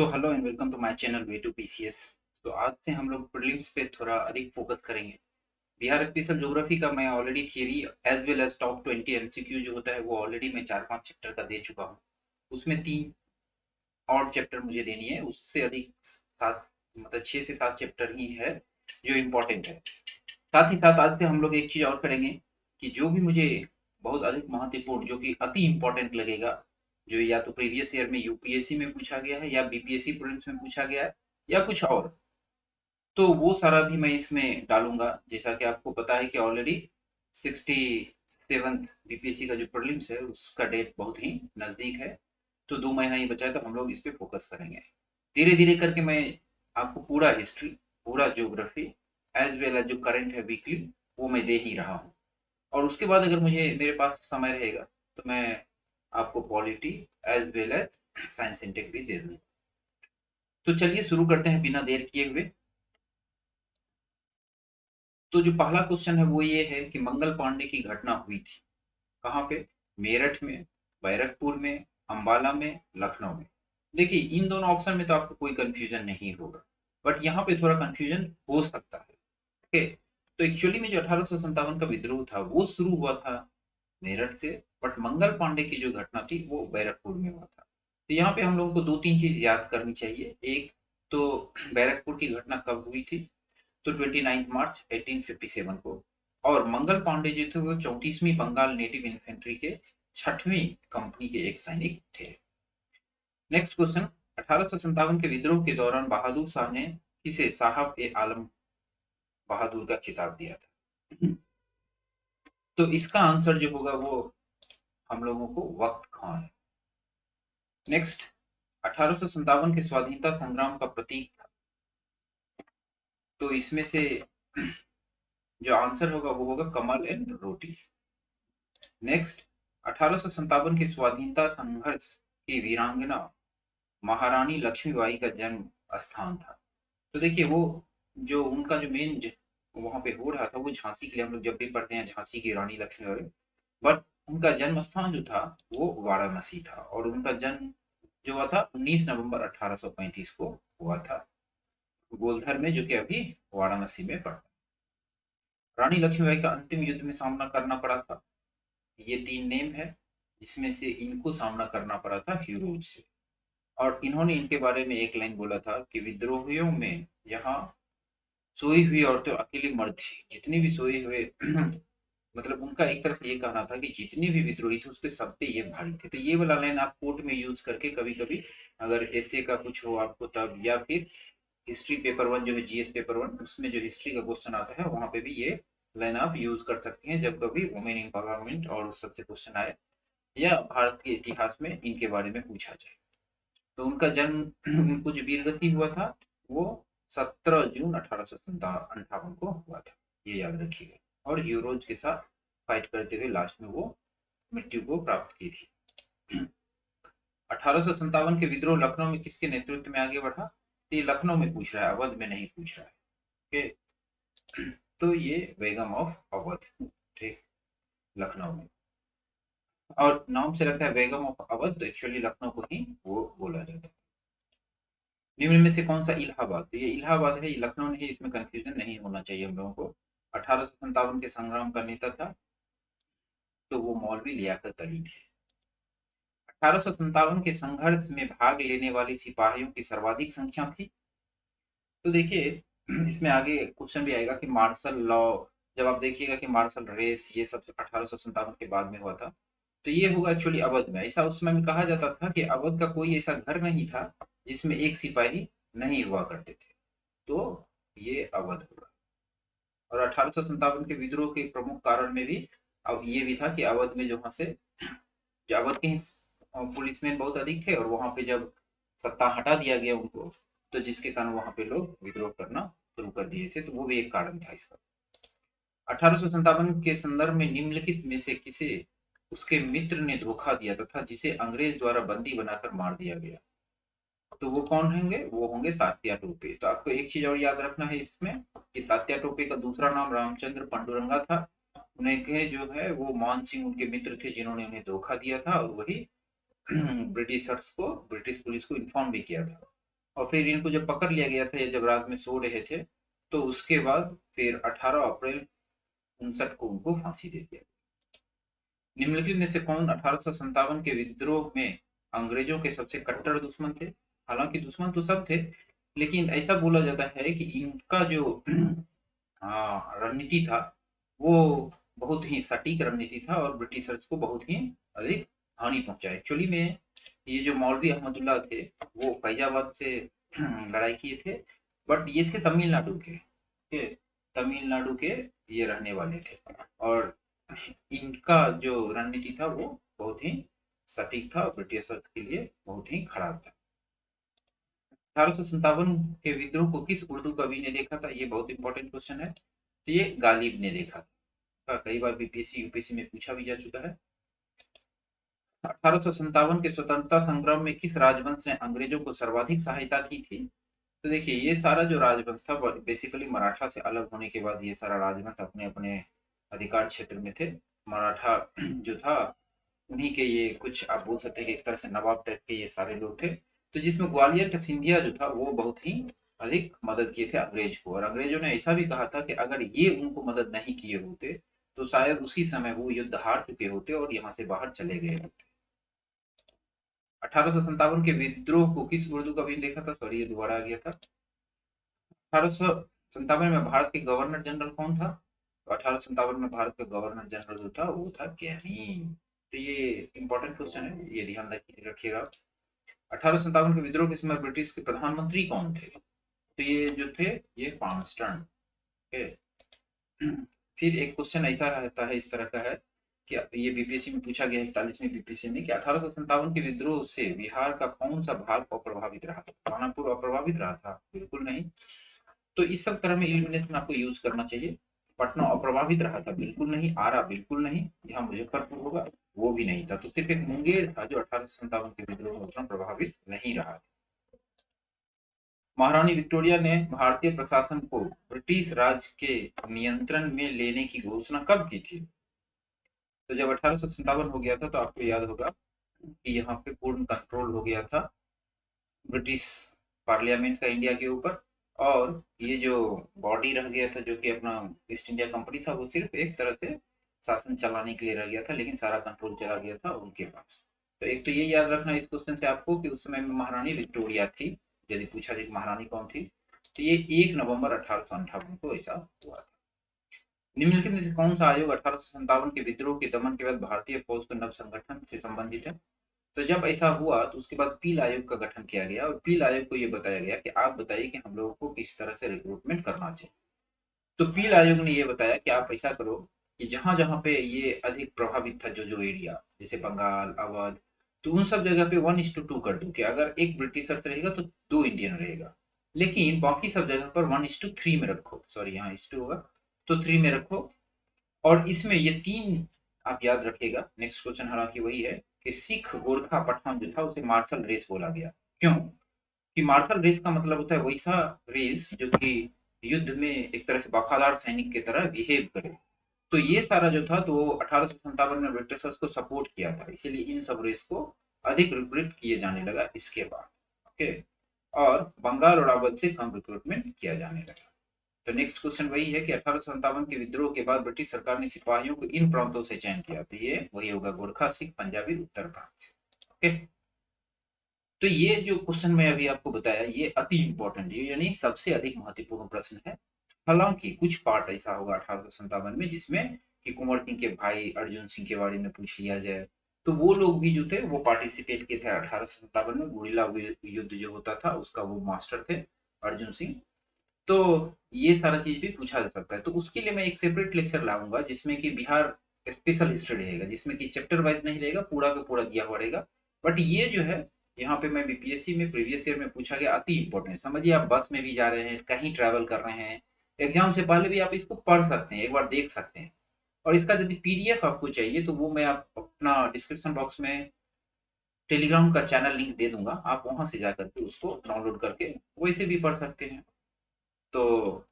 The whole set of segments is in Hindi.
तो hello and welcome to my channel way to PCS. तो आज से हम लोग प्रीलिम्स पे थोड़ा अधिक फोकस करेंगे। बिहार स्पेशल ज्योग्राफी का मैं already theory as well as top 20 MCQ जो होता है वो ऑलरेडी मैं 4-5 चैप्टर का दे चुका हूँ। उसमें 3 और चैप्टर मुझे देनी है, उससे अधिक 7 मतलब 6 से 7 चैप्टर ही है जो इम्पोर्टेंट है। साथ ही साथ आज से हम लोग एक चीज और करेंगे कि जो भी मुझे बहुत अधिक महत्वपूर्ण जो कि अति इम्पोर्टेंट लगेगा, जो या तो प्रीवियस ईयर में यूपीएससी में पूछा गया है या बीपीएससी प्रीलिम्स में पूछा गया है या कुछ और, तो वो सारा भी मैं इसमें डालूंगा। जैसा कि आपको पता है कि ऑलरेडी 67th बीपीएससी का जो प्रीलिम्स है उसका डेट बहुत ही नजदीक है। तो 2 महीना ही बचा है, तो हम लोग इस पे फोकस करेंगे धीरे धीरे करके। मैं आपको पूरा हिस्ट्री, पूरा ज्योग्राफी एज वेल एज जो करंट है वीकली, वो मैं दे ही रहा हूँ। और उसके बाद अगर मुझे मेरे पास समय रहेगा तो मैं आपको polity as well as science intake भी दे दूंगा। तो चलिए शुरू करते हैं बिना देर किए हुए। तो जो पहला क्वेश्चन है वो ये है कि मंगल पांडे की घटना हुई थी कहाँ पे? मेरठ में, बैरकपुर में, अंबाला में, लखनऊ में। देखिए इन दोनों ऑप्शन में तो आपको कोई कंफ्यूजन नहीं होगा, बट यहाँ पे थोड़ा कंफ्यूजन हो सकता है। ओके, तो एक्चुअली में जो 1857 का विद्रोह था वो शुरू हुआ था मेरठ से, बट मंगल पांडे की जो घटना थी वो बैरकपुर में हुआ था। तो यहाँ पे हम लोगों को 2-3 चीज याद करनी चाहिए। एक तो बैरकपुर की घटना कब हुई थी? तो 29 मार्च 1857 को। और मंगल पांडे जी थे वो 34वीं बंगाल नेटिव इन्फेंट्री के 6वीं कंपनी के एक सैनिक थे। नेक्स्ट क्वेश्चन, 1857 के विद्रोह के दौरान बहादुर शाह ने किसे साहब ए आलम बहादुर का खिताब दिया था? तो इसका आंसर जो होगा वो हम लोगों को वक्त खां है। नेक्स्ट, 1857 के स्वाधीनता संग्राम का प्रतीक था, तो इसमें से जो आंसर होगा वो होगा कमल एंड रोटी। नेक्स्ट, 1857 के स्वाधीनता संघर्ष की वीरांगना महारानी लक्ष्मीबाई का जन्म स्थान था। तो देखिए वो जो उनका जो मेन वहां पे हो रहा था वो झांसी के लिए, हम लोग जब भी पढ़ते हैं झांसी की रानी लक्ष्मीबाई, बट उनका जन्म स्थान जो था वो वाराणसी था। और उनका जन्म जो हुआ था 19 नवंबर 1835 को हुआ था, गोलधर में, जो कि अभी वाराणसी में पड़ता है। रानी लक्ष्मीबाई का अंतिम युद्ध में सामना करना पड़ा था, ये 3 नेम है जिसमें से इनको सामना करना पड़ा था हीरोज से। और इन्होंने इनके बारे में एक लाइन बोला था कि विद्रोहियों में यहाँ सोई हुई औरतें अकेली मर्द थी, जितनी भी सोए हुए मतलब उनका एक तरह से ये कहना था कि जितने भी विद्रोही थे उसके सब पे ये भारी थे। तो ये वाला लाइन आप कोर्ट में यूज करके कभी कभी अगर ऐसे का कुछ हो आपको तब, या फिर हिस्ट्री पेपर 1 जो है जीएस पेपर 1 उसमें जो हिस्ट्री का क्वेश्चन आता है वहां पे भी ये लाइन आप यूज कर सकते हैं, जब कभी वुमेन एम्पावरमेंट और उस सबसे क्वेश्चन आए या भारत के इतिहास में इनके बारे में पूछा जाए। तो उनका जन्म उनको जो वीरगति हुआ था वो 17 जून 1858 को हुआ था, ये याद रखिएगा। और यूरोज के साथ फाइट करते हुए लास्ट में वो मृत्यु को प्राप्त की थी। 1857 के विद्रोह लखनऊ में किसके नेतृत्व में आगे बढ़ा? तो ये लखनऊ में पूछ रहा है, अवध में नहीं पूछ रहा है। ओके, तो ये बेगम ऑफ अवध, ठीक, लखनऊ में। और नाम से लगता है बेगम ऑफ अवध, तो एक्चुअली लखनऊ को ही वो बोला जाता है। निम्न में से कौन सा इलाहाबाद? तो ये इलाहाबाद है, ये लखनऊ नहीं, इसमें कंफ्यूजन नहीं होना चाहिए हम लोगों को। 1857 के संग्राम का नेता था तो वो मौलवी लियाकत अली थे। 1857 के संघर्ष में भाग लेने वाले सिपाहियों की सर्वाधिक संख्या थी। तो देखिए इसमें आगे क्वेश्चन भी आएगा कि मार्शल लॉ, जब आप देखिएगा कि मार्शल रेस ये सब 1857 के बाद में हुआ था, तो ये हुआ एक्चुअली अवध में। ऐसा उस समय में कहा जाता था कि अवध का कोई ऐसा घर नहीं था जिसमें एक सिपाही नहीं हुआ करते थे, तो ये अवध हुआ। और 1857 के विद्रोह के प्रमुख कारण में भी अब ये भी था कि अवध में जो वहां से जो अवध के पुलिसमैन बहुत अधिक थे, और वहां पे जब सत्ता हटा दिया गया उनको, तो जिसके कारण वहां पे लोग विद्रोह करना शुरू कर दिए थे, तो वो भी एक कारण था इसका। 1857 के संदर्भ में निम्नलिखित में से किसे उसके मित्र ने धोखा दिया तथा जिसे अंग्रेज द्वारा बंदी बनाकर मार दिया गया? तो वो कौन होंगे? वो होंगे तात्या टोपे। तो आपको एक चीज और याद रखना है इसमें कि तात्या टोपे का दूसरा नाम रामचंद्र पांडुरंगा था। उन्हें के जो है वो मान सिंह उनके मित्र थे जिन्होंने उन्हें धोखा दिया था, और वही ब्रिटिशर्स को, ब्रिटिश पुलिस को इन्फॉर्म भी किया था। और फिर इनको जब पकड़ लिया गया था, ये जब रात में सो रहे थे, तो उसके बाद फिर 18 अप्रैल 1959 को उनको फांसी दे दिया। निम्नलिखित में से कौन 1857 के विद्रोह में अंग्रेजों के सबसे कट्टर दुश्मन थे? हालांकि दुश्मन तो सब थे, लेकिन ऐसा बोला जाता है कि इनका जो रणनीति था वो बहुत ही सटीक रणनीति था और ब्रिटिशर्स को बहुत ही अधिक हानि पहुंचा। एक्चुअली में ये जो मौलवी अहमदुल्ला थे वो फैजाबाद से लड़ाई किए थे, बट ये थे तमिलनाडु के तमिलनाडु के ये रहने वाले थे, और इनका जो रणनीति था वो बहुत ही सटीक था और ब्रिटिशर्स के लिए बहुत ही खराब था। 1857 के विद्रोह को किस उर्दू कवि ने देखा था? ये बहुत इंपॉर्टेंट क्वेश्चन है। तो ये गालिब ने देखा था। कई बार बीपीएससी यूपीएससी में पूछा भी जा चुका है। 1857 के स्वतंत्रता संग्राम में किस राजवंश ने अंग्रेजों को सर्वाधिक सहायता की थी? तो देखिए, ये सारा जो राजवंश था बेसिकली मराठा से अलग होने के बाद ये सारा राजवंश अपने अपने अधिकार क्षेत्र में थे। मराठा जो था उन्हीं के ये कुछ आप बोल सकते हैं कि एक तरह से नवाब टाइप के ये सारे लोग थे। तो जिसमें ग्वालियर का सिंधिया जो था वो बहुत ही अधिक मदद किए थे अंग्रेज को, और अंग्रेजों ने ऐसा भी कहा था कि अगर ये उनको मदद नहीं किए होते तो शायद उसी समय वो युद्ध हार चुके होते और यहाँ से बाहर चले गए होते। 1857 के विद्रोह को किस उर्दू कवि ने देखा था? सॉरी, ये दोबारा आ गया था। 1857 में भारत के गवर्नर जनरल कौन था? तो 1857 में भारत का गवर्नर जनरल जो था वो था कैनिंग। तो ये इंपॉर्टेंट क्वेश्चन है, ये ध्यान रखिएगा। 1857 के विद्रोह के समय ब्रिटिश के प्रधानमंत्री कौन थे? तो ये जो थे ये पामस्टर्न थे। फिर एक क्वेश्चन ऐसा रहता है, इस तरह का है कि ये बीपीएससी में पूछा गया है 41वीं बीपीएससी में कि 1857 के विद्रोह से बिहार का कौन सा भाग अप्रभावित रहा था? दानापुर अप्रभावित रहा था? बिल्कुल नहीं। तो इस सब तरह में इलिमिनेशन आपको यूज करना चाहिए। पटना अप्रभावित रहा था? बिल्कुल नहीं। आरा? बिल्कुल नहीं। यहाँ मुजफ्फरपुर होगा, वो भी नहीं था। तो सिर्फ एक मुंगेर था जो 1857 के विद्रोह में उतना प्रभावित नहीं रहा। महारानी विक्टोरिया ने भारतीय प्रशासन को ब्रिटिश राज के नियंत्रण में लेने की घोषणा कब की थी? तो जब 1857 हो गया था तो आपको याद होगा कि यहाँ पे पूर्ण कंट्रोल हो गया था ब्रिटिश पार्लियामेंट का इंडिया के ऊपर, और ये जो बॉडी रह गया था जो कि अपना ईस्ट इंडिया कंपनी था वो सिर्फ एक तरह से शासन चलाने के लिए रह गया था, लेकिन सारा कंट्रोल चला गया था उनके पास। तो एक तो ये याद रखना इस क्वेश्चन से आपको कि उस समय में महारानी विक्टोरिया थी। यदि पूछा जाए कि महारानी कौन थी, तो ये 1 नवंबर 1858 को ऐसा हुआ था। निम्नलिखित में से कौन सा आयोग 1857 के विद्रोह के दमन के बाद भारतीय फौज के नव संगठन से संबंधित है? तो जब ऐसा हुआ तो उसके बाद पील आयोग का गठन किया गया, और पील आयोग को ये बताया गया कि आप बताइए कि हम लोगों को किस तरह से रिक्रूटमेंट करना चाहिए। तो पील आयोग ने ये बताया कि आप ऐसा करो कि जहां जहां पे ये अधिक प्रभावित था, जो जो एरिया जैसे बंगाल, अवध, तो उन सब जगह पे 1:2 कर दो कि अगर एक ब्रिटिशर्स रहेगा तो 2 इंडियन रहेगा, लेकिन बाकी सब जगह पर 1:3 में रखो। सॉरी, यहाँ 1:2 होगा तो 3 में रखो। और इसमें ये तीन आप याद रखिएगा। नेक्स्ट क्वेश्चन हालांकि वही है कि सिख, गोरखा, पठान जो था उसे मार्शल रेस बोला गया। क्यों? कि मार्शल रेस का मतलब होता है वैसा रेस जो कि युद्ध में एक तरह से वफादार सैनिक की तरह बिहेव करे। तो ये सारा जो था तो 1857 में ब्रिटिशर्स को सपोर्ट किया था, इसीलिए इन सब रेस को अधिक रिक्रूट किए जाने लगा इसके बाद। ओके। और बंगाल और अवध से कम रिक्रूटमेंट किया जाने लगा। तो नेक्स्ट क्वेश्चन वही है कि 1857 के विद्रोह के बाद ब्रिटिश सरकार ने सिपाहियों को इन प्रांतों से चयन किया। तो ये वही होगा, गोरखा, सिख, पंजाबी, उत्तर प्रांत से। ओके। तो ये जो क्वेश्चन मैं अभी आपको बताया ये अति इंपॉर्टेंट है, यानी सबसे अधिक महत्वपूर्ण प्रश्न है। हालांकि कुछ पार्ट ऐसा होगा 1857 में जिसमें कि कुंवर सिंह के भाई अर्जुन सिंह के बारे में पूछ लिया जाए, तो वो लोग भी जो थे वो पार्टिसिपेट किए थे 1857 में। गुरिल्ला युद्ध जो होता था उसका वो मास्टर थे अर्जुन सिंह। तो ये सारा चीज भी पूछा जा सकता है, तो उसके लिए मैं एक सेपरेट लेक्चर लाऊंगा जिसमें कि बिहार स्पेशल हिस्ट्री रहेगा, जिसमें कि चैप्टर वाइज नहीं रहेगा, पूरा का पूरा दिया हुआ रहेगा। बट ये जो है यहाँ पे मैं बीपीएससी में प्रीवियस ईयर में पूछा गया, अति इंपॉर्टेंट। समझिए, आप बस में भी जा रहे हैं, कहीं ट्रैवल कर रहे हैं, एग्जाम से पहले भी आप इसको पढ़ सकते हैं, एक बार देख सकते हैं। और इसका यदि पीडीएफ आपको चाहिए तो वो मैं आप अपना डिस्क्रिप्शन बॉक्स में टेलीग्राम का चैनल लिंक दे दूंगा, आप वहां से जाकर के उसको डाउनलोड करके वैसे भी पढ़ सकते हैं। तो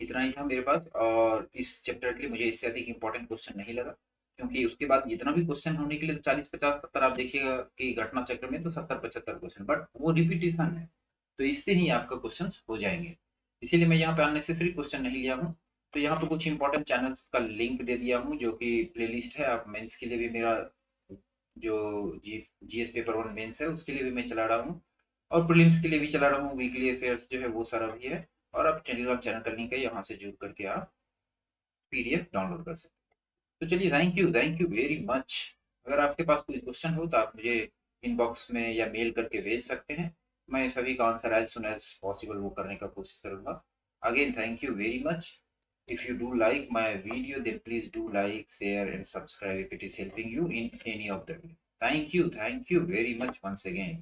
इतना ही था मेरे पास, और इस चैप्टर के लिए मुझे इससे अधिक इंपॉर्टेंट क्वेश्चन नहीं लगा। क्योंकि उसके बाद जितना भी क्वेश्चन होने के लिए तो 40 50 70 आप देखिएगा कि घटना चक्र में तो 70 75 क्वेश्चन, बट वो रिपीटेशन है, तो इससे ही आपका क्वेश्चन हो जाएंगे। इसीलिए मैं यहाँ पे अननेसेसरी क्वेश्चन नहीं लिया हूँ। तो यहाँ पे कुछ इंपॉर्टेंट चैनल्स का लिंक दे दिया हूँ, जो कि प्लेलिस्ट है। आप मेंस के लिए भी मेरा जो जीएस पेपर वन मेंस है उसके लिए भी मैं चला रहा हूँ, और प्रीलिम्स के लिए भी चला रहा हूँ। वीकली अफेयर्स जो है वो सारा भी है, और आप टेलीग्राम चैनल का लिंक है, यहाँ से जुड़ करके आप पीडीएफ डाउनलोड कर सकते हैं। तो चलिए, थैंक यू वेरी मच। अगर आपके पास कोई क्वेश्चन हो तो आप मुझे इनबॉक्स में या मेल करके भेज सकते हैं। मैं सभी का answer as soon as possible वो करने का कोशिश करूंगा। Again thank you very much. If you do like my video, then please do like, share, and subscribe if it is helping you in any of the way. Thank you very much once again.